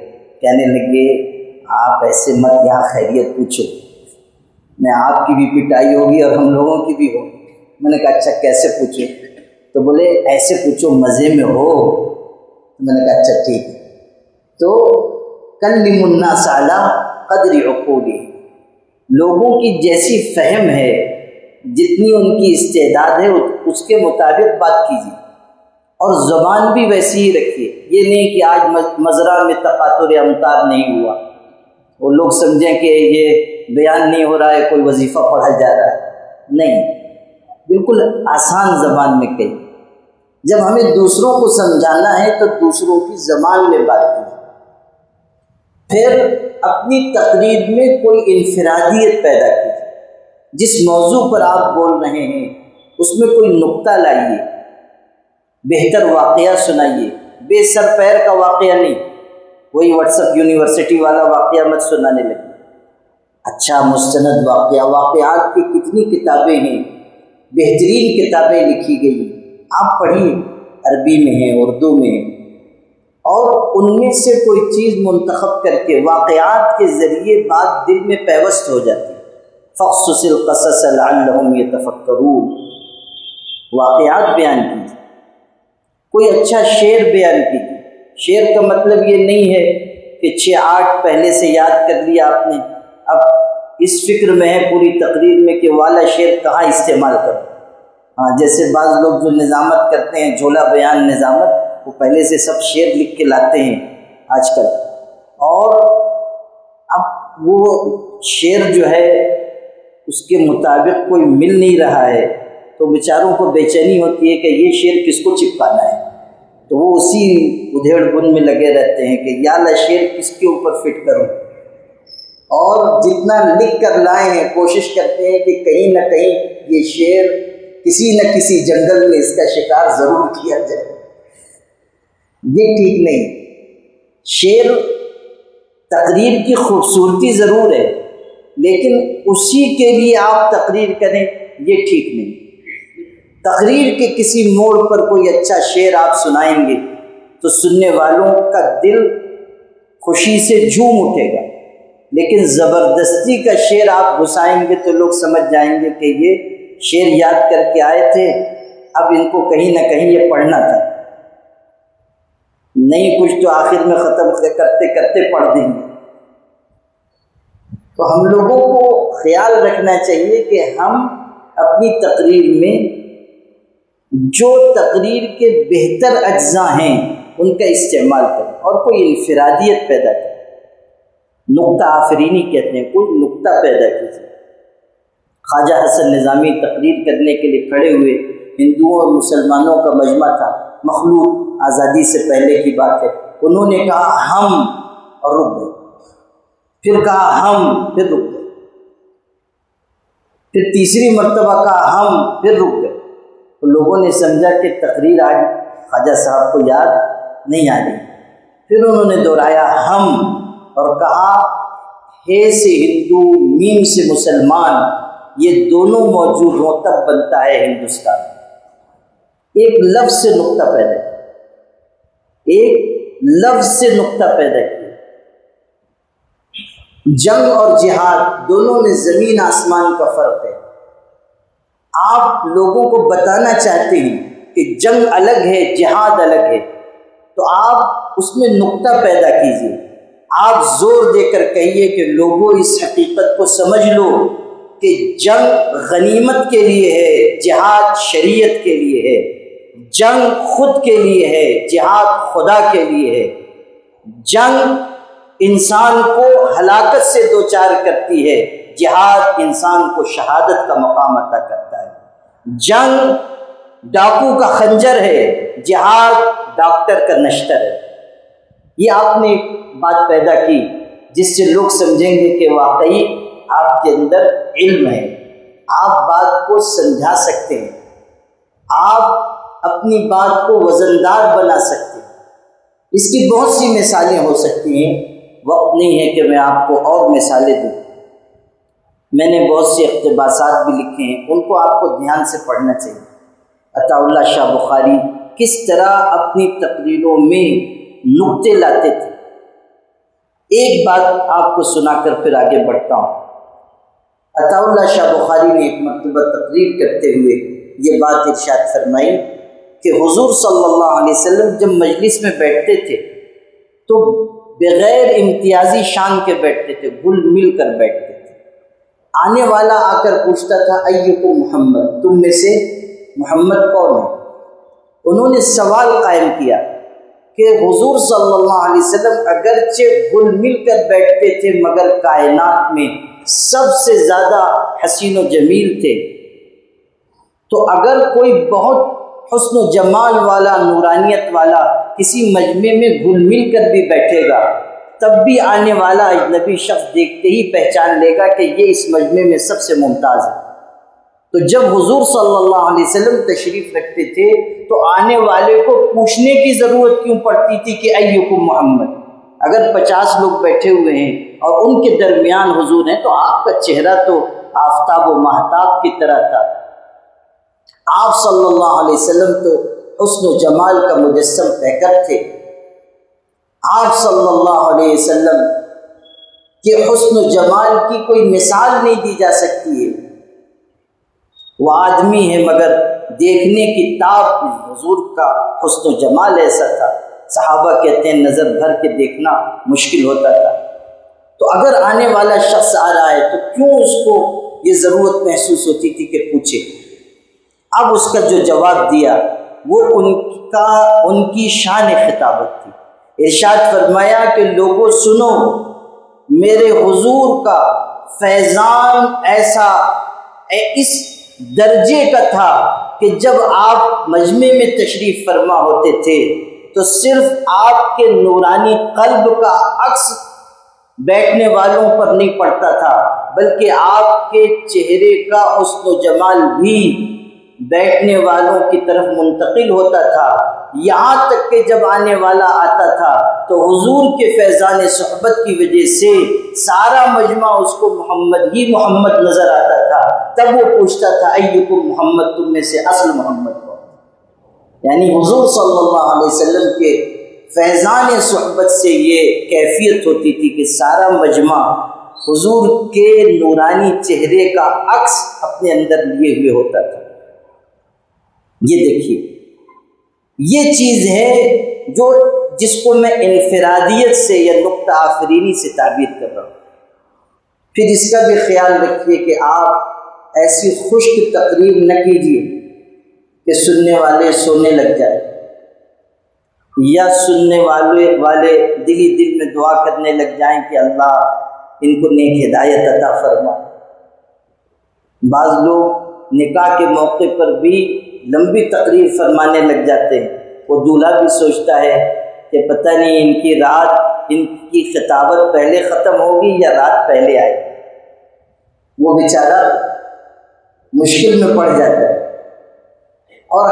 کہنے لگے آپ ایسے مت یہاں خیریت پوچھو، میں آپ کی بھی پٹائی ہوگی اور ہم لوگوں کی بھی ہوگی. میں نے کہا اچھا کیسے پوچھیں؟ تو بولے ایسے پوچھو مزے میں ہو. میں نے کہا اچھا ٹھیک ہے. تو کلم الناس علی قدر عقولہم، لوگوں کی جیسی فہم ہے، جتنی ان کی استعداد ہے اس کے مطابق بات کیجیے، اور زبان بھی ویسی ہی رکھیے. یہ نہیں کہ آج مزرعہ میں تقاطر امطار نہیں ہوا، وہ لوگ سمجھیں کہ یہ بیان نہیں ہو رہا ہے، کوئی وظیفہ پڑھا جا رہا ہے. نہیں، بالکل آسان زبان میں کہیں. جب ہمیں دوسروں کو سمجھانا ہے تو دوسروں کی زبان میں بات کیجیے. پھر اپنی تقریر میں کوئی انفرادیت پیدا کیجیے. جس موضوع پر آپ بول رہے ہیں اس میں کوئی نقطہ لائیے، بہتر واقعہ سنائیے، بے سر پیر کا واقعہ نہیں. وہی واٹس ایپ یونیورسٹی والا واقعہ مت سنانے لگے. اچھا مستند واقعہ، واقعات کی کتنی کتابیں ہیں، بہترین کتابیں لکھی گئی، آپ پڑھیے، عربی میں ہیں، اردو میں ہیں، اور ان میں سے کوئی چیز منتخب کر کے واقعات کے ذریعے بات دل میں پیوست ہو جاتی. فاقصص القصص لعلهم يتفکرون، واقعات بیان کیجیے. کوئی اچھا شعر بیان کیجیے. شعر کا مطلب یہ نہیں ہے کہ 6-8 پہلے سے یاد کر لیا آپ نے، اب اس فکر میں ہے پوری تقریر میں کہ والا شعر کہاں استعمال کرو. ہاں، جیسے بعض لوگ جو نظامت کرتے ہیں، جھولا بیان نظامت، وہ پہلے سے سب شعر لکھ کے لاتے ہیں آج کل، اور اب وہ شعر جو ہے اس کے مطابق کوئی مل نہیں رہا ہے تو بیچاروں کو بے چینی ہوتی ہے کہ یہ شعر کس کو چپکانا ہے. تو وہ اسی ادھیڑ بن میں لگے رہتے ہیں کہ یا اللہ شعر کس کے اوپر فٹ کروں، اور جتنا لکھ کر لائے ہیں کوشش کرتے ہیں کہ کہیں نہ کہیں یہ شعر کسی نہ کسی جنگل میں اس کا شکار ضرور کیا جائے. یہ ٹھیک نہیں. شعر تقریر کی خوبصورتی ضرور ہے، لیکن اسی کے لیے آپ تقریر کریں یہ ٹھیک نہیں. تقریر کے کسی موڑ پر کوئی اچھا شعر آپ سنائیں گے تو سننے والوں کا دل خوشی سے جھوم اٹھے گا، لیکن زبردستی کا شعر آپ گھسائیں گے تو لوگ سمجھ جائیں گے کہ یہ شعر یاد کر کے آئے تھے، اب ان کو کہیں نہ کہیں یہ پڑھنا تھا. نہیں کچھ تو آخر میں ختم کرتے کرتے پڑھ دیں گے. تو ہم لوگوں کو خیال رکھنا چاہیے کہ ہم اپنی تقریر میں جو تقریر کے بہتر اجزاء ہیں ان کا استعمال کریں اور کوئی انفرادیت پیدا کریں. نقطہ آفرینی کہتے ہیں، کوئی نقطہ پیدا کیجیے. خواجہ حسن نظامی تقریر کرنے کے لیے کھڑے ہوئے، ہندوؤں اور مسلمانوں کا مجمع تھا، مخلوق آزادی سے پہلے کی بات ہے. انہوں نے کہا ہم، اور رک گئے. پھر کہا ہم، پھر رک گئے. پھر تیسری مرتبہ کہا ہم، پھر رک گئے. تو لوگوں نے سمجھا کہ تقریر آج خواجہ صاحب کو یاد نہیں آ رہی. پھر انہوں نے دہرایا ہم، اور کہا ہے سے ہندو، میم سے مسلمان، یہ دونوں موجود ہوں تب بنتا ہے ہندوستان. ایک لفظ سے نقطہ پیدا ہے. ایک لفظ سے نقطہ پیدا کیا۔ جنگ اور جہاد دونوں میں زمین آسمان کا فرق ہے۔ آپ لوگوں کو بتانا چاہتے ہیں کہ جنگ الگ ہے، جہاد الگ ہے، تو آپ اس میں نقطہ پیدا کیجیے۔ آپ زور دے کر کہیے کہ لوگوں اس حقیقت کو سمجھ لو کہ جنگ غنیمت کے لیے ہے، جہاد شریعت کے لیے ہے۔ جنگ خود کے لیے ہے، جہاد خدا کے لیے ہے۔ جنگ انسان کو ہلاکت سے دوچار کرتی ہے، جہاد انسان کو شہادت کا مقام عطا کرتا ہے۔ جنگ ڈاکو کا خنجر ہے، جہاد ڈاکٹر کا نشتر ہے۔ یہ آپ نے ایک بات پیدا کی جس سے لوگ سمجھیں گے کہ واقعی آپ کے اندر علم ہے، آپ بات کو سمجھا سکتے ہیں، آپ اپنی بات کو وزندار بنا سکتے ہیں۔ اس کی بہت سی مثالیں ہو سکتی ہیں، وقت نہیں ہے کہ میں آپ کو اور مثالیں دوں۔ میں نے بہت سے اقتباسات بھی لکھے ہیں، ان کو آپ کو دھیان سے پڑھنا چاہیے۔ عطا اللہ شاہ بخاری کس طرح اپنی تقریروں میں نقطے لاتے تھے۔ ایک بات آپ کو سنا کر پھر آگے بڑھتا ہوں۔ عطا اللہ شاہ بخاری نے ایک مرتبہ تقریر کرتے ہوئے یہ بات ارشاد فرمائی کہ حضور صلی اللہ علیہ وسلم جب مجلس میں بیٹھتے تھے تو بغیر امتیازی شان کے بیٹھتے تھے، گل مل کر بیٹھتے تھے۔ آنے والا آ کر پوچھتا تھا ایکم محمد، تم میں سے محمد کون ہے؟ انہوں نے سوال قائم کیا کہ حضور صلی اللہ علیہ وسلم اگرچہ گل مل کر بیٹھتے تھے مگر کائنات میں سب سے زیادہ حسین و جمیل تھے، تو اگر کوئی بہت حسن و جمال والا، نورانیت والا کسی مجمع میں گل مل کر بھی بیٹھے گا تب بھی آنے والا اجنبی شخص دیکھتے ہی پہچان لے گا کہ یہ اس مجمع میں سب سے ممتاز ہے۔ تو جب حضور صلی اللہ علیہ وسلم تشریف رکھتے تھے تو آنے والے کو پوچھنے کی ضرورت کیوں پڑتی تھی کہ ایکم محمد؟ اگر 50 لوگ بیٹھے ہوئے ہیں اور ان کے درمیان حضور ہیں تو آپ کا چہرہ تو آفتاب و مہتاب کی طرح تھا۔ آپ صلی اللہ علیہ وسلم تو حسن و جمال کا مجسم پیکر تھے۔ آپ صلی اللہ علیہ وسلم کے حسن و جمال کی کوئی مثال نہیں دی جا سکتی ہے۔ وہ آدمی ہے مگر دیکھنے کی تاب نہیں۔ حضور کا حسن و جمال ایسا تھا، صحابہ کہتے ہیں نظر بھر کے دیکھنا مشکل ہوتا تھا۔ تو اگر آنے والا شخص آ رہا ہے تو کیوں اس کو یہ ضرورت محسوس ہوتی تھی کہ پوچھے؟ اب اس کا جو جواب دیا وہ ان کی شان خطابت تھی۔ ارشاد فرمایا کہ لوگوں سنو، میرے حضور کا فیضان ایسا اس درجے کا تھا کہ جب آپ مجمع میں تشریف فرما ہوتے تھے تو صرف آپ کے نورانی قلب کا عکس بیٹھنے والوں پر نہیں پڑتا تھا بلکہ آپ کے چہرے کا حسن و جمال بھی بیٹھنے والوں کی طرف منتقل ہوتا تھا، یہاں تک کہ جب آنے والا آتا تھا تو حضور کے فیضان صحبت کی وجہ سے سارا مجمع اس کو محمد ہی محمد نظر آتا تھا۔ تب وہ پوچھتا تھا ایکم محمد، تم میں سے اصل محمد کون؟ یعنی حضور صلی اللہ علیہ وسلم کے فیضان صحبت سے یہ کیفیت ہوتی تھی کہ سارا مجمع حضور کے نورانی چہرے کا عکس اپنے اندر لیے ہوئے ہوتا تھا۔ یہ دیکھیے، یہ چیز ہے جس کو میں انفرادیت سے یا نقطہ آفرینی سے تعبیر کر رہا ہوں۔ پھر اس کا بھی خیال رکھیے کہ آپ ایسی خشک تقریر نہ کیجیے کہ سننے والے سونے لگ جائیں یا سننے والے دل میں دعا کرنے لگ جائیں کہ اللہ ان کو نیک ہدایت عطا فرما۔ بعض لوگ نکاح کے موقع پر بھی لمبی تقریر فرمانے لگ جاتے ہیں، وہ دولہا بھی سوچتا ہے کہ پتہ نہیں ان کی خطابت پہلے ختم ہوگی یا رات پہلے آئے، وہ بیچارہ مشکل میں پڑ جاتا ہے۔ اور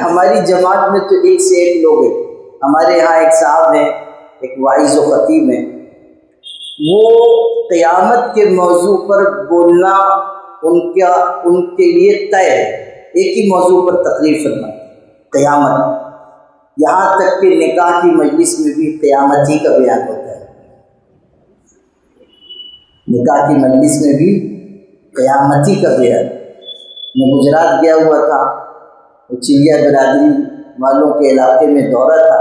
ہماری جماعت میں تو ایک سے ایک لوگ ہیں۔ ہمارے ہاں ایک صاحب ہیں، ایک واعظ و خطیب ہیں، وہ قیامت کے موضوع پر بولنا ان کے لیے طے ہے، ایک ہی موضوع پر تقریر فرماتے قیامت۔ یہاں تک کہ نکاح کی مجلس میں بھی قیامت ہی کا بیان ہوتا ہے، نکاح کی مجلس میں بھی قیامت ہی کا بیان۔ میں گجرات گیا ہوا تھا، وہ چلیا برادری والوں کے علاقے میں دورہ تھا،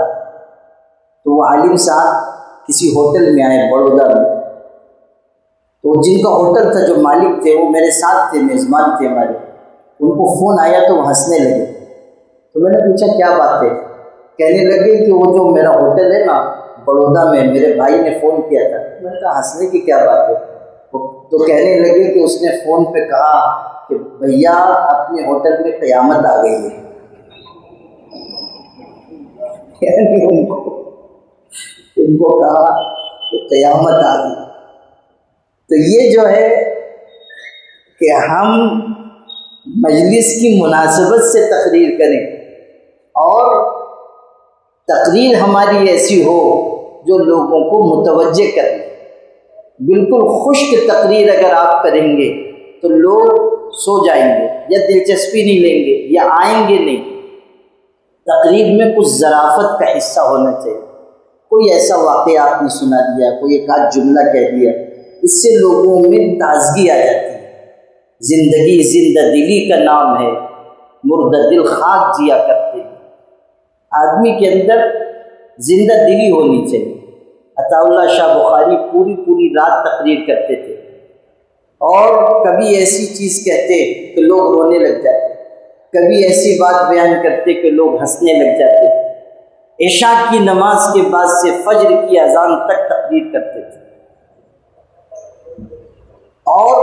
تو وہ عالم صاحب کسی ہوٹل میں آئے بڑودہ میں، تو جن کا ہوٹل تھا جو مالک تھے وہ میرے ساتھ تھے، میزبان تھے ہمارے، ان کو فون آیا تو وہ ہنسنے لگے۔ تو میں نے پوچھا کیا بات ہے؟ کہنے لگے کہ وہ جو میرا ہوٹل ہے نا بڑودہ میں، میرے بھائی نے فون کیا تھا۔ میں نے کہا ہنسنے کی کیا بات ہے؟ تو کہنے لگے کہ اس نے فون پہ کہا کہ بھیا اپنے ہوٹل میں قیامت آ گئی ہے، یعنی ان کو کہا کہ قیامت آ گئی۔ تو یہ جو ہے کہ ہم مجلس کی مناسبت سے تقریر کریں، اور تقریر ہماری ایسی ہو جو لوگوں کو متوجہ کرے۔ بالکل خشک تقریر اگر آپ کریں گے تو لوگ سو جائیں گے یا دلچسپی نہیں لیں گے یا آئیں گے نہیں۔ تقریر میں کچھ ظرافت کا حصہ ہونا چاہیے، کوئی ایسا واقعہ آپ نے سنا دیا، کوئی ایک آدھ جملہ کہہ دیا، اس سے لوگوں میں تازگی آ جاتی ہے۔ زندگی زندہ دلی کا نام ہے، مردہ دل خاک جیا کرتے ہیں۔ آدمی کے اندر زندہ دلی ہونی چاہیے۔ عطا اللہ شاہ بخاری پوری رات تقریر کرتے تھے، اور کبھی ایسی چیز کہتے کہ لوگ رونے لگ جاتے، کبھی ایسی بات بیان کرتے کہ لوگ ہنسنے لگ جاتے۔ عشاء کی نماز کے بعد سے فجر کی اذان تک تقریر کرتے تھے، اور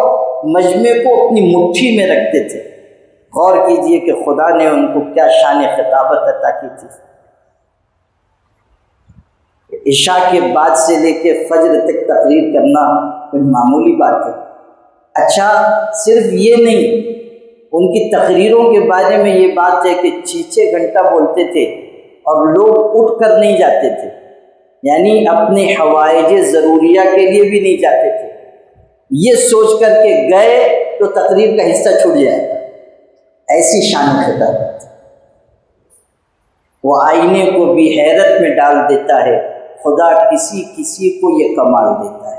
مجمع کو اپنی مٹھی میں رکھتے تھے۔ غور کیجئے کہ خدا نے ان کو کیا شان خطابت عطا کی تھی۔ عشاء کے بعد سے لے کے فجر تک تقریر کرنا کوئی معمولی بات ہے؟ اچھا، صرف یہ نہیں، ان کی تقریروں کے بارے میں یہ بات ہے کہ 6 گھنٹہ بولتے تھے اور لوگ اٹھ کر نہیں جاتے تھے، یعنی اپنے حوائج ضروریہ کے لیے بھی نہیں جاتے تھے، یہ سوچ کر کے گئے تو تقریر کا حصہ چھوٹ جائے گا۔ ایسی شان خطابت، وہ آئینے کو بھی حیرت میں ڈال دیتا ہے، خدا کسی کسی کو یہ کمال دیتا ہے۔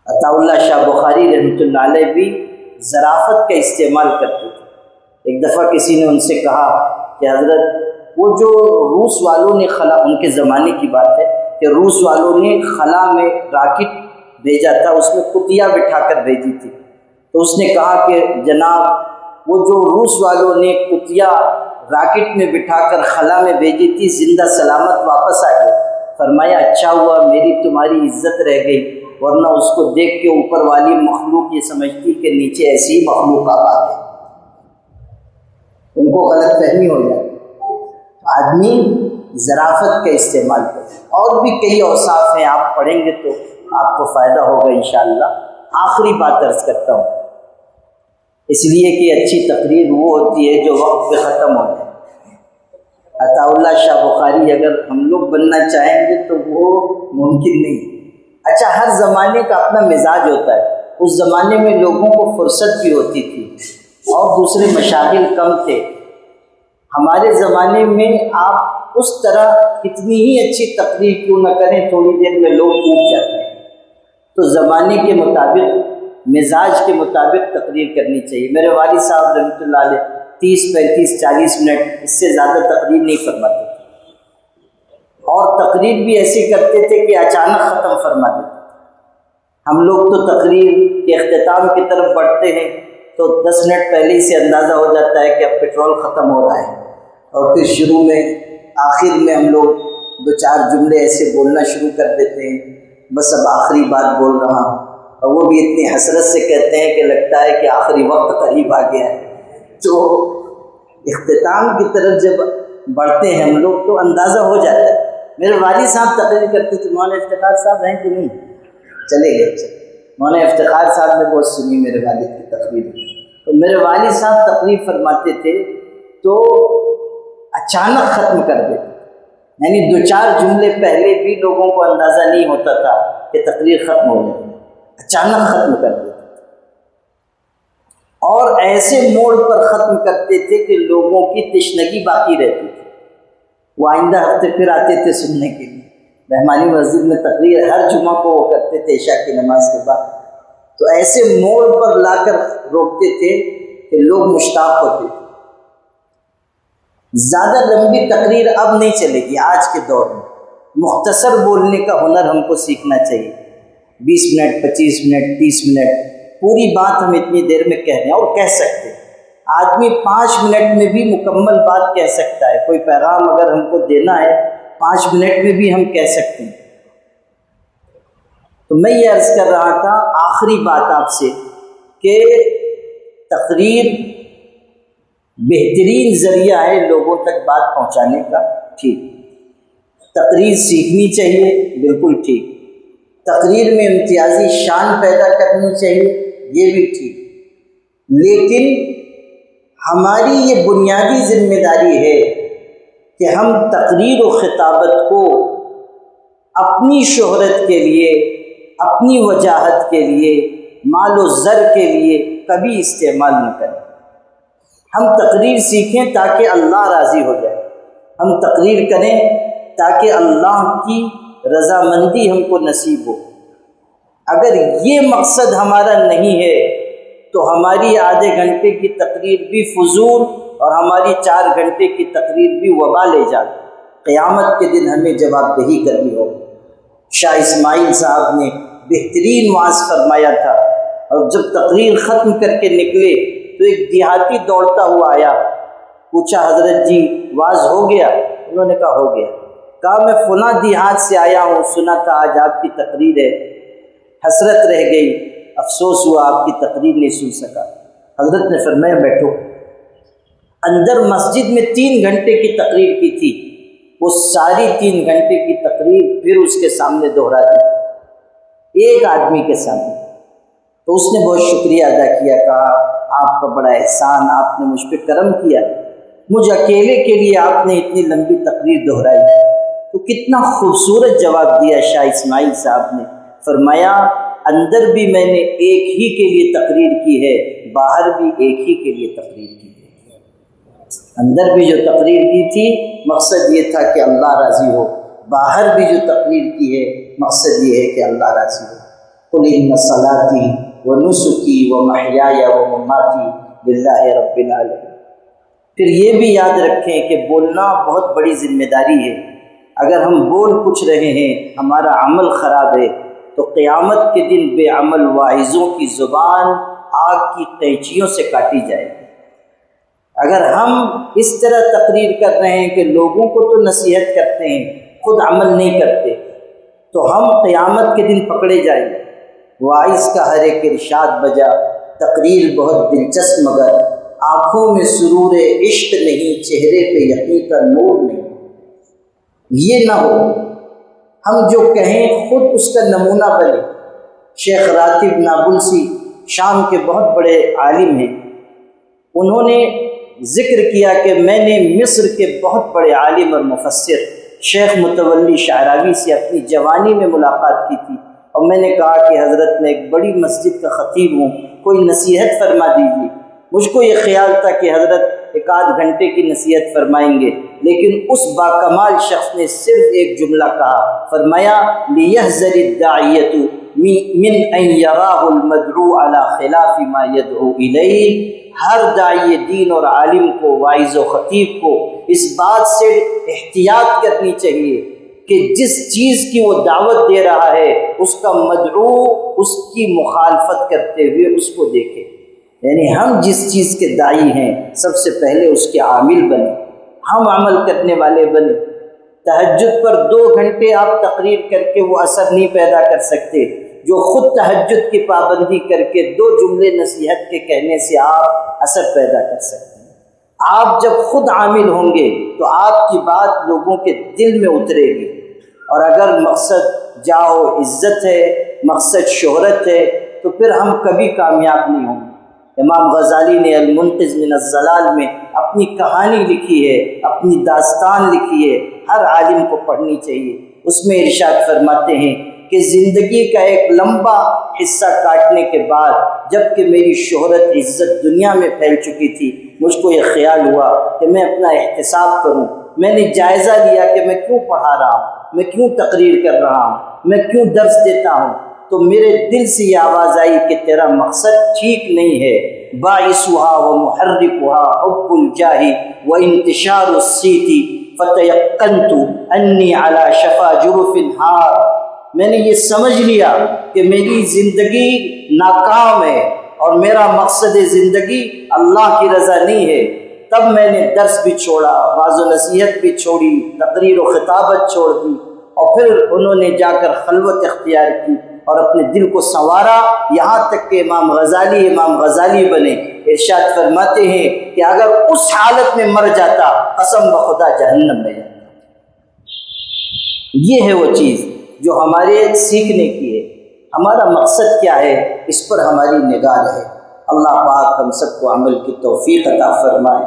عطا اللہ شاہ بخاری رحمۃ اللہ علیہ بھی ظرافت کا استعمال کرتے تھے۔ ایک دفعہ کسی نے ان سے کہا کہ حضرت، وہ جو روس والوں نے خلا، ان کے زمانے کی بات ہے کہ روس والوں نے خلا میں راکٹ بھیجا تھا، اس میں کتیا بٹھا کر بھیجی تھی، تو اس نے کہا کہ جناب، وہ جو روس والوں نے کتیا راکٹ میں بٹھا کر خلا میں بھیجی تھی زندہ سلامت واپس آ گئی۔ فرمایا اچھا ہوا میری تمہاری عزت رہ گئی، ورنہ اس کو دیکھ کے اوپر والی مخلوق یہ سمجھتی کہ نیچے ایسی مخلوقات آ گئی، ان کو غلط فہمی ہو جاتی۔ آدمی ظرافت کا استعمال کرے۔ اور بھی کئی اوصاف ہیں، آپ پڑھیں گے تو آپ کو فائدہ ہوگا انشاءاللہ۔ آخری بات عرض کرتا ہوں، اس لیے کہ اچھی تقریر وہ ہوتی ہے جو وقت پہ ختم ہو جائے۔ عطا اللہ شاہ بخاری اگر ہم لوگ بننا چاہیں گے تو وہ ممکن نہیں۔ اچھا، ہر زمانے کا اپنا مزاج ہوتا ہے۔ اس زمانے میں لوگوں کو فرصت بھی ہوتی تھی اور دوسرے مشاغل کم تھے۔ ہمارے زمانے میں آپ اس طرح کتنی ہی اچھی تقریر کیوں نہ کریں، تھوڑی دیر میں لوگ ٹوٹ جاتے ہیں۔ تو زمانے کے مطابق، مزاج کے مطابق تقریر کرنی چاہیے۔ میرے والد صاحب رحمۃ اللہ علیہ 30 35 40 منٹ، اس سے زیادہ تقریر نہیں فرماتے تھے، اور تقریر بھی ایسی کرتے تھے کہ اچانک ختم فرما دیتے۔ ہم لوگ تو تقریر کے اختتام کی طرف بڑھتے ہیں تو 10 منٹ پہلے ہی سے اندازہ ہو جاتا ہے کہ اب پیٹرول ختم ہو رہا ہے، اور پھر شروع میں آخر میں ہم لوگ 2-4 جملے ایسے بولنا شروع کر دیتے ہیں، بس اب آخری بات بول رہا ہوں، اور وہ بھی اتنی حسرت سے کہتے ہیں کہ لگتا ہے کہ آخری وقت قریب آ گیا ہے۔ تو اختتام کی طرف جب بڑھتے ہیں ہم لوگ تو اندازہ ہو جاتا ہے۔ میرے والد صاحب تقریر کرتے تھے، مولانا افتخار صاحب ہیں کہ نہیں؟ چلے گئے۔ مولانا افتخار صاحب نے بہت سنی میرے والد کی تقریر، تو میرے والد صاحب تقریر فرماتے تھے تو اچانک ختم کر دیتے، یعنی 2-4 جملے پہلے بھی لوگوں کو اندازہ نہیں ہوتا تھا کہ تقریر ختم ہو جائے، اچانک ختم کر دیتے۔ اور ایسے موڑ پر ختم کرتے تھے کہ لوگوں کی تشنگی باقی رہتی تھی، وہ آئندہ ہفتے پھر آتے تھے سننے کے لیے۔ رحمانی مسجد میں تقریر ہر جمعہ کو وہ کرتے تھے عشاء کی نماز کے بعد، تو ایسے موڑ پر لا کر روکتے تھے کہ لوگ مشتاق ہوتے تھے۔ زیادہ لمبی تقریر اب نہیں چلے گی آج کے دور میں، مختصر بولنے کا ہنر ہم کو سیکھنا چاہیے۔ 20 منٹ 25 منٹ 30 منٹ پوری بات ہم اتنی دیر میں کہہ دیں، اور کہہ سکتے ہیں۔ آدمی 5 منٹ میں بھی مکمل بات کہہ سکتا ہے، کوئی پیغام اگر ہم کو دینا ہے 5 منٹ میں بھی ہم کہہ سکتے ہیں۔ تو میں یہ عرض کر رہا تھا آخری بات آپ سے کہ تقریر بہترین ذریعہ ہے لوگوں تک بات پہنچانے کا، ٹھیک۔ تقریر سیکھنی چاہیے، بالکل ٹھیک۔ تقریر میں امتیازی شان پیدا کرنی چاہیے، یہ بھی ٹھیک۔ لیکن ہماری یہ بنیادی ذمہ داری ہے کہ ہم تقریر و خطابت کو اپنی شہرت کے لیے، اپنی وجاہت کے لیے، مال و زر کے لیے کبھی استعمال نہ کریں۔ ہم تقریر سیکھیں تاکہ اللہ راضی ہو جائے، ہم تقریر کریں تاکہ اللہ کی رضامندی ہم کو نصیب ہو۔ اگر یہ مقصد ہمارا نہیں ہے تو ہماری آدھے گھنٹے کی تقریر بھی فضول اور ہماری 4 گھنٹے کی تقریر بھی وبا لے جائے، قیامت کے دن ہمیں جواب دہی کرنی ہوگی۔ شاہ اسماعیل صاحب نے بہترین وعظ فرمایا تھا، اور جب تقریر ختم کر کے نکلے تو ایک دیہاتی دوڑتا ہوا آیا، پوچھا حضرت جی وعظ ہو گیا؟ انہوں نے کہا ہو گیا۔ کہا میں فلاں دیہات سے آیا ہوں، سنا تھا آج آپ کی تقریر ہے، حسرت رہ گئی، افسوس ہوا آپ کی تقریر نہیں سن سکا۔ حضرت نے فرمایا بیٹھو۔ اندر مسجد میں 3 گھنٹے کی تقریر کی تھی، وہ ساری 3 گھنٹے کی تقریر پھر اس کے سامنے دہرا دی، ایک آدمی کے سامنے۔ تو اس نے بہت شکریہ ادا کیا، کہا آپ کا بڑا احسان، آپ نے مجھ پہ کرم کیا، مجھ اکیلے کے لیے آپ نے اتنی لمبی تقریر دہرائی۔ تو کتنا خوبصورت جواب دیا شاہ اسماعیل صاحب نے، فرمایا اندر بھی میں نے ایک ہی کے لیے تقریر کی ہے، باہر بھی ایک ہی کے لیے تقریر کی ہے۔ اندر بھی جو تقریر کی تھی مقصد یہ تھا کہ اللہ راضی ہو، باہر بھی جو تقریر کی ہے مقصد یہ ہے کہ اللہ راضی ہو۔ قل ان صلاتی ونسکی ومحیای ومماتی للہ رب العالمین۔ پھر یہ بھی یاد رکھیں کہ بولنا بہت بڑی ذمہ داری ہے۔ اگر ہم بول کچھ رہے ہیں، ہمارا عمل خراب ہے، تو قیامت کے دن بے عمل واعظوں کی زبان آگ کی قینچیوں سے کاٹی جائے گی۔ اگر ہم اس طرح تقریر کر رہے ہیں کہ لوگوں کو تو نصیحت کرتے ہیں، خود عمل نہیں کرتے، تو ہم قیامت کے دن پکڑے جائیں گے۔ واعظ کا ہر ایک ارشاد بجا، تقریر بہت دلچسپ مگر آنکھوں میں سرور عشق نہیں، چہرے پہ یقین کا نور نہیں۔ یہ نہ ہو ہم جو کہیں خود اس کا نمونہ بنے۔ شیخ راتب نابلسی شام کے بہت بڑے عالم ہیں، انہوں نے ذکر کیا کہ میں نے مصر کے بہت بڑے عالم اور مفسر شیخ متولی شعراوی سے اپنی جوانی میں ملاقات کی تھی، اور میں نے کہا کہ حضرت میں ایک بڑی مسجد کا خطیب ہوں، کوئی نصیحت فرما دیجیے۔ مجھ کو یہ خیال تھا کہ حضرت 1 گھنٹے کی نصیحت فرمائیں گے، لیکن اس باکمال شخص نے صرف ایک جملہ کہا، فرمایا لِيَحْذَرِ الدَّاعِيَةُ مِنْ أَنْ يَرَاهُ الْمَدْعُو عَلَى خِلَافِ مَا يَدْعُو إِلَيْهِ۔ ہر داعی دین اور عالم کو، واعظ و خطیب کو اس بات سے احتیاط کرنی چاہیے کہ جس چیز کی وہ دعوت دے رہا ہے اس کا مدعو اس کی مخالفت کرتے ہوئے اس کو دیکھے۔ یعنی ہم جس چیز کے داعی ہیں سب سے پہلے اس کے عامل بنے، ہم عمل کرنے والے بنے۔ تہجد پر 2 گھنٹے آپ تقریر کر کے وہ اثر نہیں پیدا کر سکتے جو خود تہجد کی پابندی کر کے 2 جملے نصیحت کے کہنے سے آپ اثر پیدا کر سکتے ہیں۔ آپ جب خود عامل ہوں گے تو آپ کی بات لوگوں کے دل میں اترے گی، اور اگر مقصد جاہ و عزت ہے، مقصد شہرت ہے، تو پھر ہم کبھی کامیاب نہیں ہوں گے۔ امام غزالی نے المنقذ من الضلال میں اپنی کہانی لکھی ہے، اپنی داستان لکھی ہے، ہر عالم کو پڑھنی چاہیے۔ اس میں ارشاد فرماتے ہیں کہ زندگی کا ایک لمبا حصہ کاٹنے کے بعد جب کہ میری شہرت عزت دنیا میں پھیل چکی تھی، مجھ کو یہ خیال ہوا کہ میں اپنا احتساب کروں۔ میں نے جائزہ لیا کہ میں کیوں پڑھا رہا ہوں، میں کیوں تقریر کر رہا ہوں، میں کیوں درس دیتا ہوں۔ تو میرے دل سے یہ آواز آئی کہ تیرا مقصد ٹھیک نہیں ہے۔ باعثها ومحركها حب الجاه وانتشار الصيت فتيقنت انی علی شفا جرف ہار۔ میں نے یہ سمجھ لیا کہ میری زندگی ناکام ہے اور میرا مقصد زندگی اللہ کی رضا نہیں ہے۔ تب میں نے درس بھی چھوڑا، واعظ و نصیحت بھی چھوڑی، تقریر و خطابت چھوڑ دی، اور پھر انہوں نے جا کر خلوت اختیار کی اور اپنے دل کو سنوارا، یہاں تک کہ امام غزالی بنے۔ ارشاد فرماتے ہیں کہ اگر اس حالت میں مر جاتا قسم بخدا جہنم میں جاتا۔ یہ ہے وہ چیز جو ہمارے سیکھنے کی ہے۔ ہمارا مقصد کیا ہے، اس پر ہماری نگاہ رہے۔ اللہ پاک ہم سب کو عمل کی توفیق عطا فرمائے۔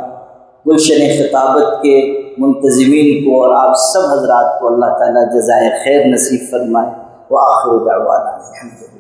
گلشن خطابت کے منتظمین کو اور آپ سب حضرات کو اللہ تعالیٰ جزائے خیر نصیب فرمائے۔ وآخر دعوانا الحمدللہ۔